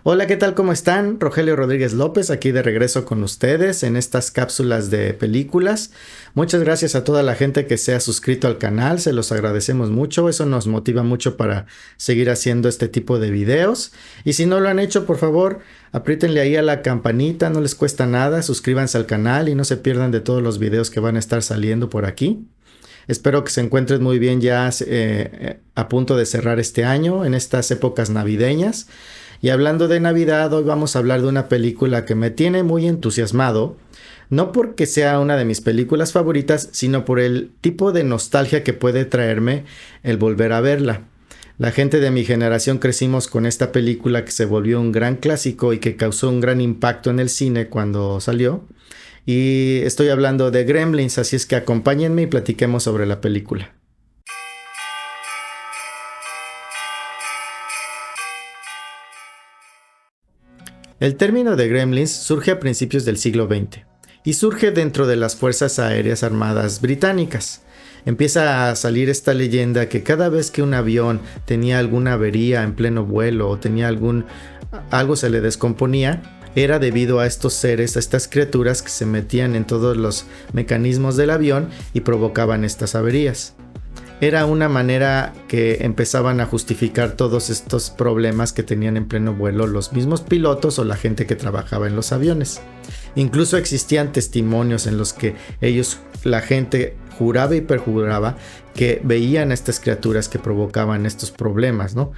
Hola, ¿qué tal? ¿Cómo están? Rogelio Rodríguez López, aquí de regreso con ustedes en estas cápsulas de películas. Muchas gracias a toda la gente que se ha suscrito al canal, se los agradecemos mucho, eso nos motiva mucho para seguir haciendo este tipo de videos. Y si no lo han hecho, por favor, apriétenle ahí a la campanita, no les cuesta nada, suscríbanse al canal y no se pierdan de todos los videos que van a estar saliendo por aquí. Espero que se encuentren muy bien ya a punto de cerrar este año, en estas épocas navideñas. Y hablando de Navidad, hoy vamos a hablar de una película que me tiene muy entusiasmado, no porque sea una de mis películas favoritas, sino por el tipo de nostalgia que puede traerme el volver a verla. La gente de mi generación crecimos con esta película que se volvió un gran clásico y que causó un gran impacto en el cine cuando salió. Y estoy hablando de Gremlins, así es que acompáñenme y platiquemos sobre la película. El término de Gremlins surge a principios del siglo XX y surge dentro de las Fuerzas Aéreas Armadas británicas. Empieza a salir esta leyenda que cada vez que un avión tenía alguna avería en pleno vuelo o tenía algo se le descomponía, era debido a estos seres, a estas criaturas que se metían en todos los mecanismos del avión y provocaban estas averías. Era una manera que empezaban a justificar todos estos problemas que tenían en pleno vuelo los mismos pilotos o la gente que trabajaba en los aviones. Incluso existían testimonios en los que la gente juraba y perjuraba que veían a estas criaturas que provocaban estos problemas, ¿no?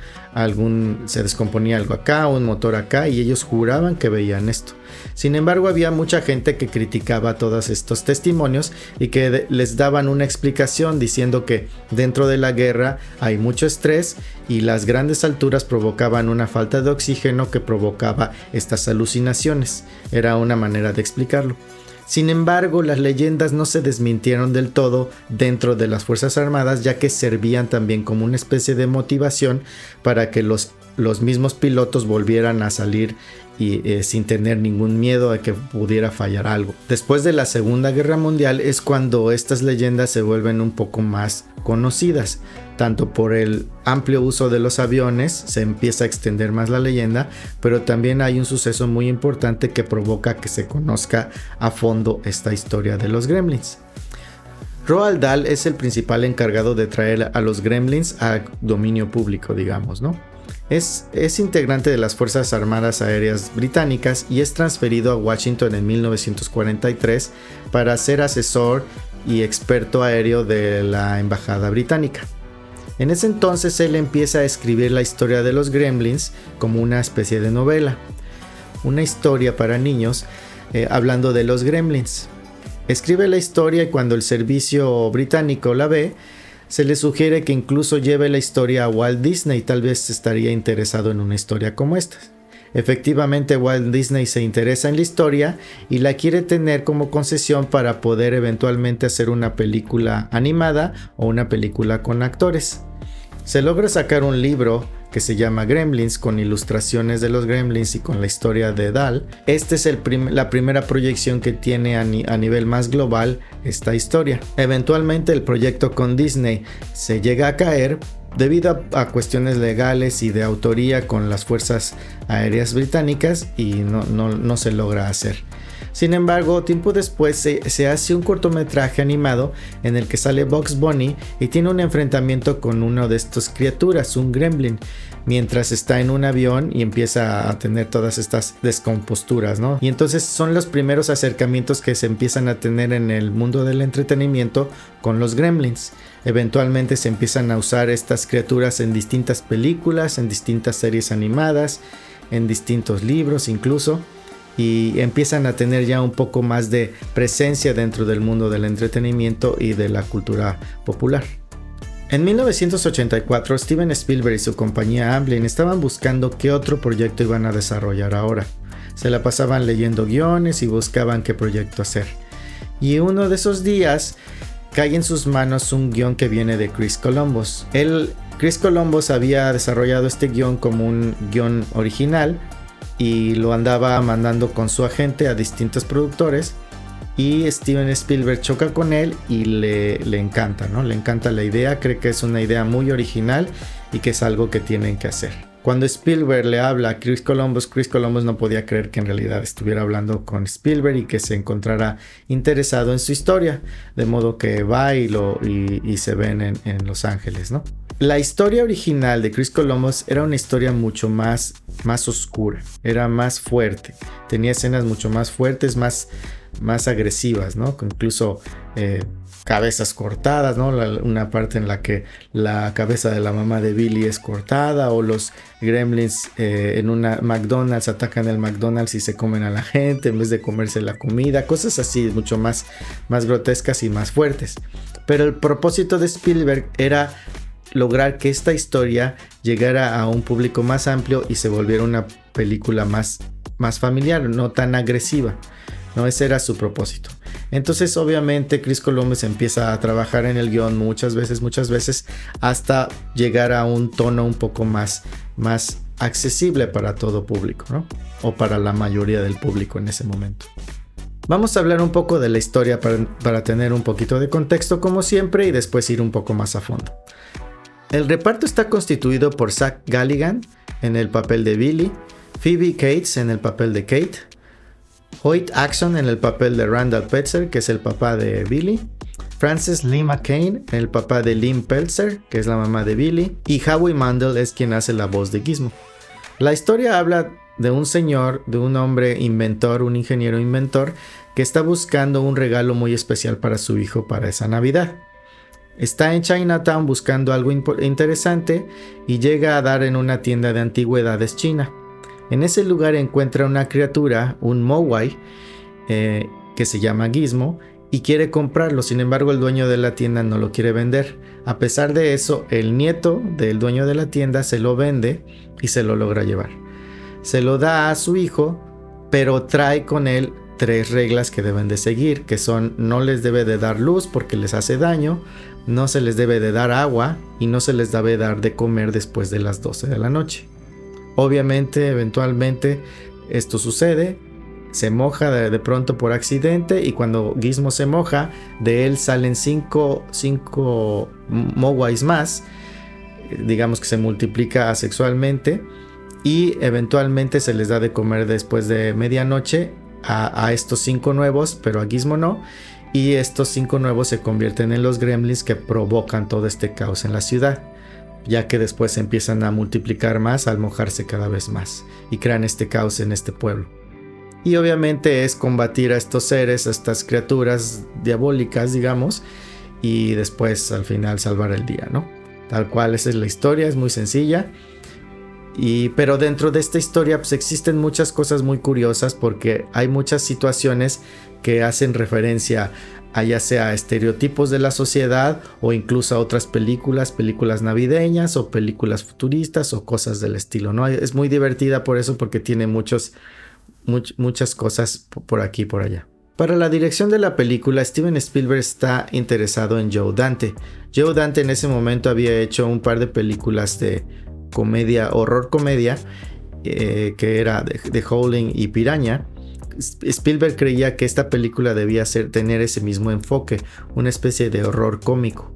Se descomponía algo acá, un motor acá, y ellos juraban que veían esto. Sin embargo, había mucha gente que criticaba todos estos testimonios y que les daban una explicación diciendo que dentro de la guerra hay mucho estrés y las grandes alturas provocaban una falta de oxígeno que provocaba estas alucinaciones. Era una manera de explicarlo. Sin embargo, las leyendas no se desmintieron del todo dentro de las Fuerzas Armadas, ya que servían también como una especie de motivación para que los mismos pilotos volvieran a salir sin tener ningún miedo a que pudiera fallar algo. Después de la Segunda Guerra Mundial es cuando estas leyendas se vuelven un poco más conocidas, tanto por el amplio uso de los aviones, se empieza a extender más la leyenda, pero también hay un suceso muy importante que provoca que se conozca a fondo esta historia de los Gremlins. Roald Dahl es el principal encargado de traer a los Gremlins a dominio público, digamos, ¿no? Es integrante de las Fuerzas Armadas Aéreas Británicas y es transferido a Washington en 1943 para ser asesor y experto aéreo de la Embajada Británica. En ese entonces él empieza a escribir la historia de los Gremlins como una especie de novela, una historia para niños hablando de los Gremlins. Escribe la historia y cuando el servicio británico la ve, se le sugiere que incluso lleve la historia a Walt Disney, tal vez estaría interesado en una historia como esta. Efectivamente, Walt Disney se interesa en la historia y la quiere tener como concesión para poder eventualmente hacer una película animada o una película con actores. Se logra sacar un libro que se llama Gremlins, con ilustraciones de los Gremlins y con la historia de Dahl. Esta es la primera proyección que tiene a nivel más global esta historia. Eventualmente el proyecto con Disney se llega a caer debido a cuestiones legales y de autoría con las Fuerzas Aéreas Británicas y no se logra hacer. Sin embargo, tiempo después se hace un cortometraje animado en el que sale Bugs Bunny y tiene un enfrentamiento con una de estas criaturas, un gremlin, mientras está en un avión y empieza a tener todas estas descomposturas, ¿no? Y entonces son los primeros acercamientos que se empiezan a tener en el mundo del entretenimiento con los gremlins. Eventualmente se empiezan a usar estas criaturas en distintas películas, en distintas series animadas, en distintos libros incluso. Y empiezan a tener ya un poco más de presencia dentro del mundo del entretenimiento y de la cultura popular. En 1984, Steven Spielberg y su compañía Amblin estaban buscando qué otro proyecto iban a desarrollar ahora. Se la pasaban leyendo guiones y buscaban qué proyecto hacer. Y uno de esos días cae en sus manos un guión que viene de Chris Columbus. Chris Columbus había desarrollado este guión como un guión original y lo andaba mandando con su agente a distintos productores, y Steven Spielberg choca con él y le encanta, ¿no? Le encanta la idea, cree que es una idea muy original y que es algo que tienen que hacer. Cuando Spielberg le habla a Chris Columbus no podía creer que en realidad estuviera hablando con Spielberg y que se encontrara interesado en su historia, de modo que va y se ven en Los Ángeles, ¿no? La historia original de Chris Columbus era una historia mucho más oscura, era más fuerte, tenía escenas mucho más fuertes, más agresivas, ¿no? Incluso cabezas cortadas, ¿no? Una parte en la que la cabeza de la mamá de Billy es cortada, o los gremlins en una McDonald's atacan el McDonald's y se comen a la gente en vez de comerse la comida, cosas así mucho más grotescas y más fuertes. Pero el propósito de Spielberg era lograr que esta historia llegara a un público más amplio y se volviera una película más familiar, no tan agresiva, ¿no? Ese era su propósito. Entonces obviamente Chris Columbus empieza a trabajar en el guión muchas veces hasta llegar a un tono un poco más accesible para todo público, ¿no? O para la mayoría del público en ese momento. Vamos a hablar un poco de la historia para tener un poquito de contexto como siempre y después ir un poco más a fondo. El reparto está constituido por Zach Galligan en el papel de Billy, Phoebe Cates en el papel de Kate, Hoyt Axton en el papel de Randall Peltzer, que es el papá de Billy, Frances Lee McCain en el papá de Lynn Peltzer, que es la mamá de Billy, y Howie Mandel es quien hace la voz de Gizmo. La historia habla de un hombre inventor, un ingeniero inventor, que está buscando un regalo muy especial para su hijo para esa Navidad. Está en Chinatown buscando algo interesante y llega a dar en una tienda de antigüedades china. En ese lugar encuentra una criatura, un Mogwai, que se llama Gizmo, y quiere comprarlo. Sin embargo, el dueño de la tienda no lo quiere vender. A pesar de eso, el nieto del dueño de la tienda se lo vende y se lo logra llevar. Se lo da a su hijo, pero trae con él 3 reglas que deben de seguir, que son: no les debe de dar luz porque les hace daño, no se les debe de dar agua y no se les debe dar de comer después de las 12 de la noche. Obviamente, eventualmente esto sucede, se moja de pronto por accidente, y cuando Gizmo se moja, de él salen 5 Mogwais más, digamos que se multiplica asexualmente, y eventualmente se les da de comer después de medianoche a estos 5 nuevos, pero a Gizmo no, y estos 5 nuevos se convierten en los gremlins que provocan todo este caos en la ciudad, ya que después se empiezan a multiplicar más al mojarse cada vez más y crean este caos en este pueblo. Y obviamente es combatir a estos seres, a estas criaturas diabólicas, digamos, y después al final salvar el día, ¿no? Tal cual, esa es la historia, es muy sencilla. Pero dentro de esta historia pues existen muchas cosas muy curiosas, porque hay muchas situaciones que hacen referencia a ya sea estereotipos de la sociedad o incluso a otras películas navideñas o películas futuristas o cosas del estilo, ¿no? Es muy divertida por eso, porque tiene muchas cosas por aquí y por allá. Para la dirección de la película, Steven Spielberg está interesado en Joe Dante. Joe Dante en ese momento había hecho un par de películas de horror comedia, que era The Howling y Piranha. Spielberg creía que esta película debía tener ese mismo enfoque, una especie de horror cómico.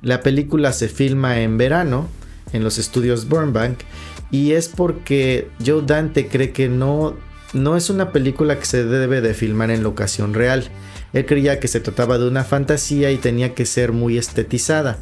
La película se filma en verano en los estudios Burbank, y es porque Joe Dante cree que no es una película que se debe de filmar en locación real. Él creía que se trataba de una fantasía y tenía que ser muy estetizada.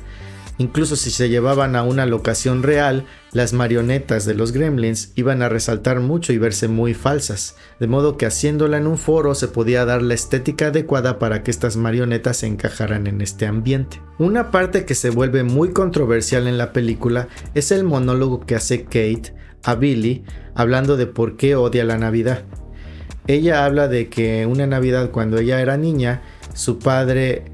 Incluso si se llevaban a una locación real, las marionetas de los gremlins iban a resaltar mucho y verse muy falsas, de modo que haciéndola en un foro se podía dar la estética adecuada para que estas marionetas se encajaran en este ambiente. Una parte que se vuelve muy controversial en la película es el monólogo que hace Kate a Billy, hablando de por qué odia la Navidad. Ella habla de que una Navidad, cuando ella era niña, su padre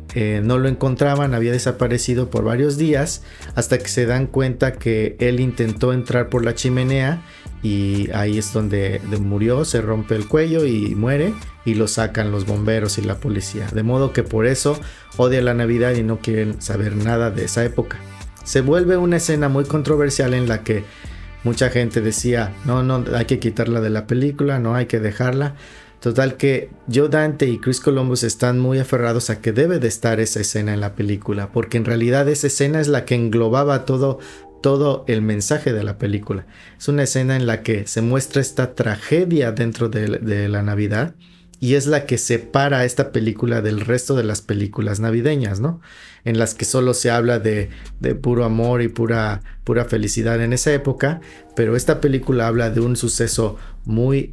no lo encontraban, había desaparecido por varios días, hasta que se dan cuenta que él intentó entrar por la chimenea y ahí es donde murió, se rompe el cuello y muere, y lo sacan los bomberos y la policía, de modo que por eso odia la Navidad y no quieren saber nada de esa época. Se vuelve una escena muy controversial en la que mucha gente decía, no, hay que quitarla de la película, no hay que dejarla. Total que Joe Dante y Chris Columbus están muy aferrados a que debe de estar esa escena en la película, porque en realidad esa escena es la que englobaba todo todo el mensaje de la película. Es una escena en la que se muestra esta tragedia dentro de la Navidad y es la que separa esta película del resto de las películas navideñas, ¿no? En las que solo se habla de puro amor y pura felicidad en esa época, pero esta película habla de un suceso muy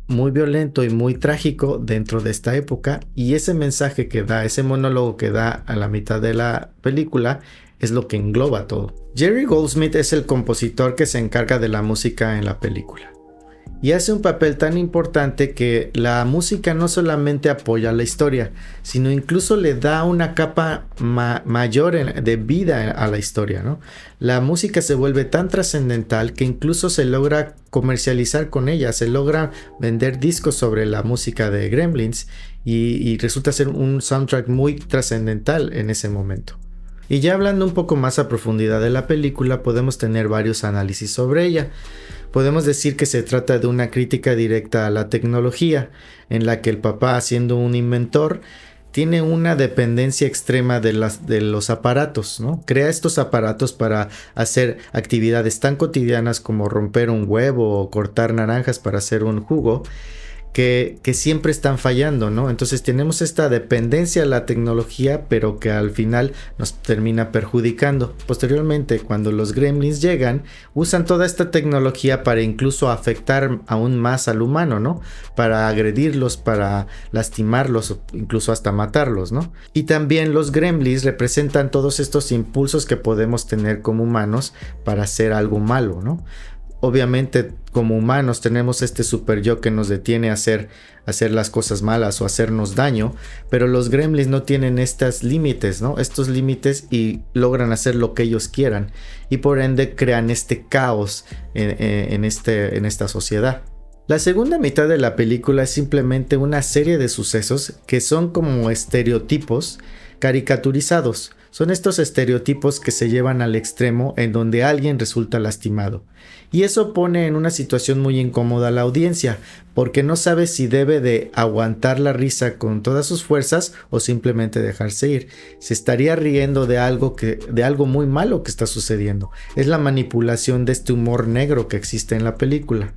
violento y muy trágico dentro de esta época, y ese mensaje que da, ese monólogo que da a la mitad de la película es lo que engloba todo. Jerry Goldsmith es el compositor que se encarga de la música en la película y hace un papel tan importante que la música no solamente apoya la historia, sino incluso le da una capa mayor de vida a la historia, ¿no? La música se vuelve tan trascendental que incluso se logra comercializar con ella, se logra vender discos sobre la música de Gremlins y resulta ser un soundtrack muy trascendental en ese momento. Y ya hablando un poco más a profundidad de la película, podemos tener varios análisis sobre ella. Podemos decir que se trata de una crítica directa a la tecnología, en la que el papá, siendo un inventor, tiene una dependencia extrema de los aparatos, ¿no? Crea estos aparatos para hacer actividades tan cotidianas como romper un huevo o cortar naranjas para hacer un jugo, que siempre están fallando, ¿no? Entonces tenemos esta dependencia a la tecnología, pero que al final nos termina perjudicando. Posteriormente, cuando los gremlins llegan, usan toda esta tecnología para incluso afectar aún más al humano, ¿no? Para agredirlos, para lastimarlos, incluso hasta matarlos, ¿no? Y también los gremlins representan todos estos impulsos que podemos tener como humanos para hacer algo malo, ¿no? Obviamente, como humanos tenemos este super yo que nos detiene a hacer las cosas malas o hacernos daño, pero los gremlins no tienen estos límites, ¿no? Estos límites, y logran hacer lo que ellos quieran, y por ende crean este caos en esta sociedad. La segunda mitad de la película es simplemente una serie de sucesos que son como estereotipos caricaturizados. Son estos estereotipos que se llevan al extremo en donde alguien resulta lastimado. Y eso pone en una situación muy incómoda a la audiencia, porque no sabe si debe de aguantar la risa con todas sus fuerzas o simplemente dejarse ir. Se estaría riendo de algo muy malo que está sucediendo. Es la manipulación de este humor negro que existe en la película.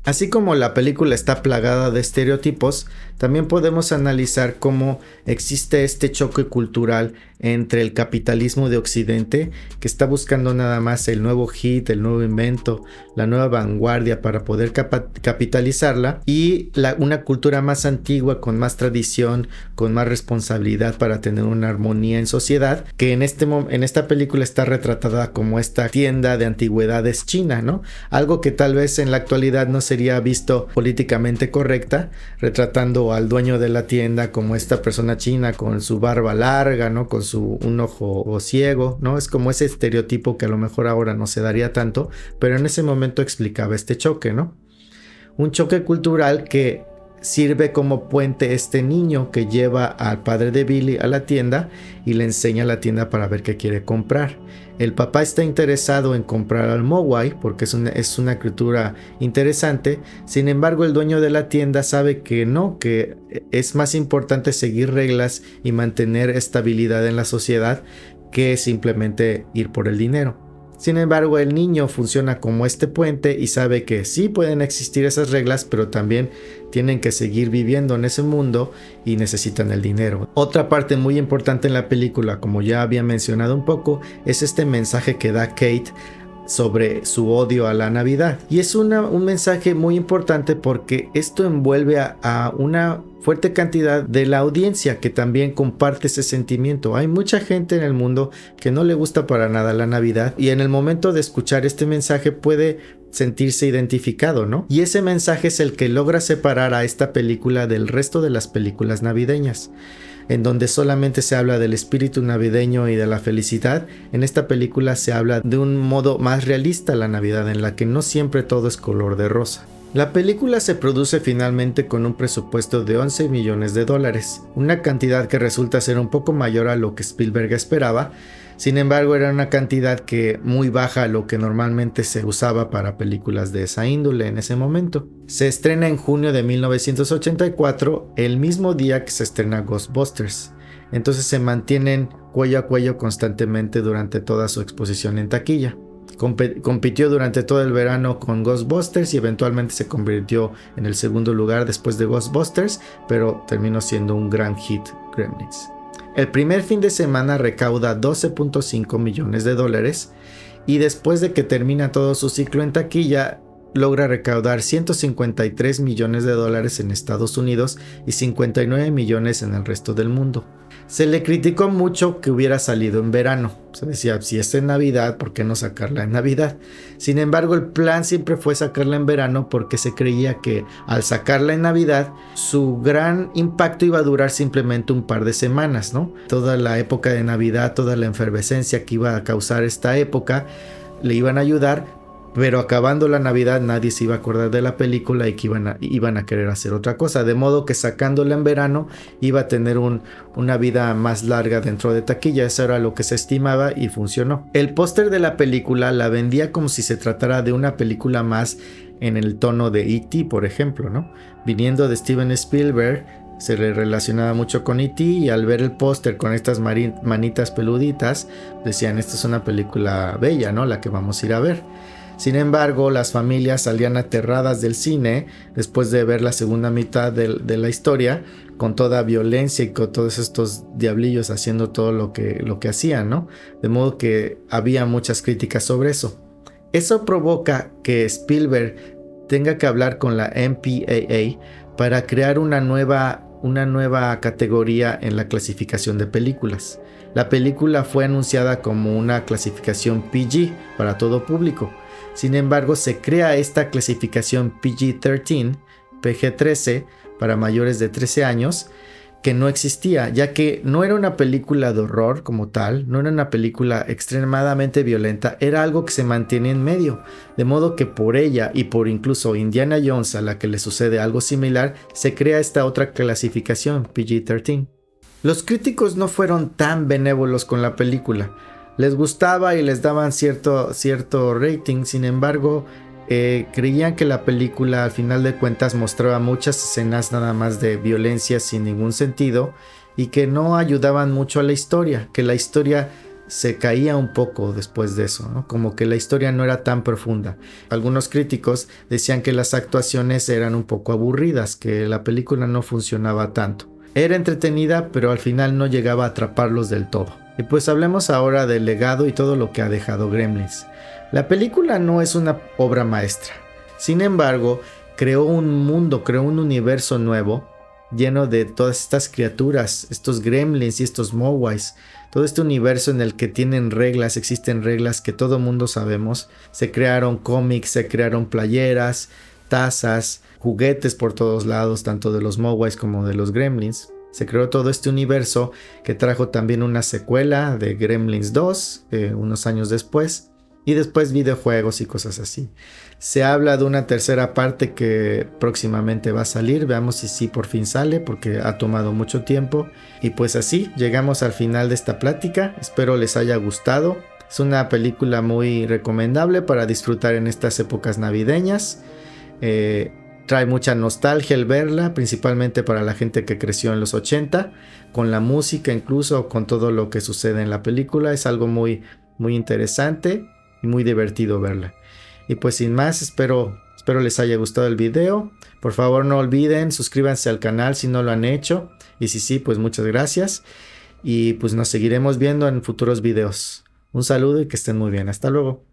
Así como la película está plagada de estereotipos, también podemos analizar cómo existe este choque cultural entre el capitalismo de Occidente, que está buscando nada más el nuevo hit, el nuevo invento, la nueva vanguardia para poder capitalizarla, y una cultura más antigua, con más tradición, con más responsabilidad para tener una armonía en sociedad, que en esta película está retratada como esta tienda de antigüedades china, ¿no? Algo que tal vez en la actualidad no sería visto políticamente correcta, retratando al dueño de la tienda como esta persona china con su barba larga, ¿no? Con un ojo ciego, ¿no? Es como ese estereotipo que a lo mejor ahora no se daría tanto, pero en ese momento explicaba este choque, ¿no? Un choque cultural que sirve como puente este niño que lleva al padre de Billy a la tienda y le enseña la tienda para ver qué quiere comprar. El papá está interesado en comprar al Mogwai porque es una criatura interesante. Sin embargo, el dueño de la tienda sabe que no, que es más importante seguir reglas y mantener estabilidad en la sociedad que simplemente ir por el dinero. Sin embargo, el niño funciona como este puente y sabe que sí pueden existir esas reglas, pero también tienen que seguir viviendo en ese mundo y necesitan el dinero. Otra parte muy importante en la película, como ya había mencionado un poco, es este mensaje que da Kate sobre su odio a la Navidad. Y es un mensaje muy importante porque esto envuelve a una fuerte cantidad de la audiencia que también comparte ese sentimiento. Hay mucha gente en el mundo que no le gusta para nada la Navidad, y en el momento de escuchar este mensaje puede sentirse identificado, ¿no? Y ese mensaje es el que logra separar a esta película del resto de las películas navideñas, en donde solamente se habla del espíritu navideño y de la felicidad. En esta película se habla de un modo más realista la Navidad, en la que no siempre todo es color de rosa. La película se produce finalmente con un presupuesto de $11 millones, una cantidad que resulta ser un poco mayor a lo que Spielberg esperaba. Sin embargo, era una cantidad que muy baja a lo que normalmente se usaba para películas de esa índole en ese momento. Se estrena en junio de 1984, el mismo día que se estrena Ghostbusters. Entonces se mantienen cuello a cuello constantemente durante toda su exposición en taquilla. Compitió durante todo el verano con Ghostbusters y eventualmente se convirtió en el segundo lugar después de Ghostbusters, pero terminó siendo un gran hit Gremlins. El primer fin de semana recauda $12.5 millones y después de que termina todo su ciclo en taquilla, logra recaudar $153 millones en Estados Unidos y 59 millones en el resto del mundo. Se le criticó mucho que hubiera salido en verano. Se decía, si es en Navidad, ¿por qué no sacarla en Navidad? Sin embargo, el plan siempre fue sacarla en verano porque se creía que al sacarla en Navidad, su gran impacto iba a durar simplemente un par de semanas, ¿no? Toda la época de Navidad, toda la efervescencia que iba a causar esta época, le iban a ayudar. Pero acabando la Navidad nadie se iba a acordar de la película y que iban a querer hacer otra cosa. De modo que sacándola en verano iba a tener una vida más larga dentro de taquilla. Eso era lo que se estimaba y funcionó. El póster de la película la vendía como si se tratara de una película más en el tono de E.T., por ejemplo, ¿no? Viniendo de Steven Spielberg, se le relacionaba mucho con E.T. y al ver el póster con estas manitas peluditas, decían, esta es una película bella, ¿no? La que vamos a ir a ver. Sin embargo, las familias salían aterradas del cine después de ver la segunda mitad de la historia, con toda violencia y con todos estos diablillos haciendo todo lo que hacían, ¿no? De modo que había muchas críticas sobre eso. Eso provoca que Spielberg tenga que hablar con la MPAA para crear una nueva categoría en la clasificación de películas. La película fue anunciada como una clasificación PG para todo público. Sin embargo, se crea esta clasificación PG-13, PG-13, para mayores de 13 años, que no existía, ya que no era una película de horror como tal, no era una película extremadamente violenta, era algo que se mantiene en medio, de modo que por ella y por incluso Indiana Jones, a la que le sucede algo similar, se crea esta otra clasificación, PG-13. Los críticos no fueron tan benévolos con la película. Les gustaba y les daban cierto rating, sin embargo, creían que la película al final de cuentas mostraba muchas escenas nada más de violencia sin ningún sentido y que no ayudaban mucho a la historia, que la historia se caía un poco después de eso, ¿no? Como que la historia no era tan profunda. Algunos críticos decían que las actuaciones eran un poco aburridas, que la película no funcionaba tanto. Era entretenida, pero al final no llegaba a atraparlos del todo. Y pues hablemos ahora del legado y todo lo que ha dejado Gremlins. La película no es una obra maestra. Sin embargo, creó un mundo, creó un universo nuevo, lleno de todas estas criaturas, estos Gremlins y estos Mogwais. Todo este universo en el que tienen reglas, existen reglas que todo mundo sabemos. Se crearon cómics, se crearon playeras, tazas, juguetes por todos lados, tanto de los Mogwais como de los Gremlins. Se creó todo este universo que trajo también una secuela de Gremlins 2 unos años después. Y después videojuegos y cosas así. Se habla de una tercera parte que próximamente va a salir. Veamos si sí por fin sale, porque ha tomado mucho tiempo. Y pues así llegamos al final de esta plática. Espero les haya gustado. Es una película muy recomendable para disfrutar en estas épocas navideñas. Trae mucha nostalgia el verla, principalmente para la gente que creció en los 80, con la música incluso, con todo lo que sucede en la película. Es algo muy, muy interesante y muy divertido verla. Y pues sin más, espero les haya gustado el video. Por favor no olviden, suscríbanse al canal si no lo han hecho. Y si sí, pues muchas gracias. Y pues nos seguiremos viendo en futuros videos. Un saludo y que estén muy bien. Hasta luego.